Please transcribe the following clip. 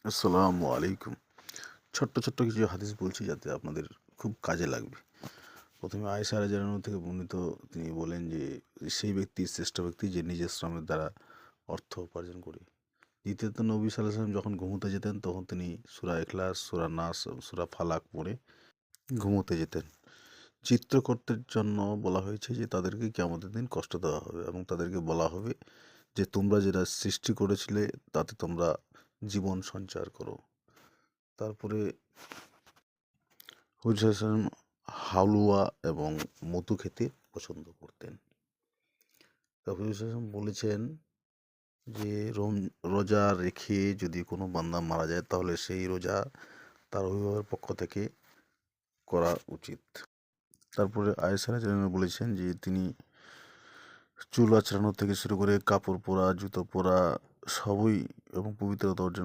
আসসালামু আলাইকুম। ছোট্ট, ছোট্ট কিছু হাদিস বলছি যাতে আপনাদের খুব কাজে লাগবে। ১ম এ আয়েশা রাদিয়াল্লাহু আনহা থেকে বর্ণিত তিনি বলেন যে, সেই ব্যক্তি শ্রেষ্ঠ ব্যক্তি যে নিজের শ্রমের দ্বারা অর্থ উপার্জন করে। দ্বিতীয়ত নবী সাল্লাল্লাহু আলাইহি ওয়াসাল্লাম যখন ঘুমোতে যেতেন তখন তিনি সূরা ইখলাস, সূরা নাস, সূরা ফালাক পড়ে ঘুমোতে যেতেন। চিত্রকর্তের জন্য বলা হয়েছে যে তাদেরকে কিয়ামতের দিন কষ্ট দেওয়া হবে এবং তাদেরকে বলা হবে যে, তোমরা যেটা সৃষ্টি করেছিলে তাতে তোমরা জীবন সঞ্চার করো। তারপরে হুজুর সাল্লাল্লাহু আলাইহি ওয়াসাল্লাম হালুয়া এবং মধু খেতে পছন্দ করতেন। তা হুজুর সাল্লাল্লাহু আলাইহি ওয়াসাল্লাম বলেছেন যে রোজা রেখে যদি কোনো বান্দা মারা যায় তাহলে সেই রোজা তার অভিভাবকের পক্ষ থেকে করা উচিত। তারপরে আয়েশা রাদিয়াল্লাহু আনহা বলেছেন যে তিনি চুল আঁচড়ানো থেকে শুরু করে কাপড় পরা, জুতো পরা সবই এবং পবিত্রতা অর্জন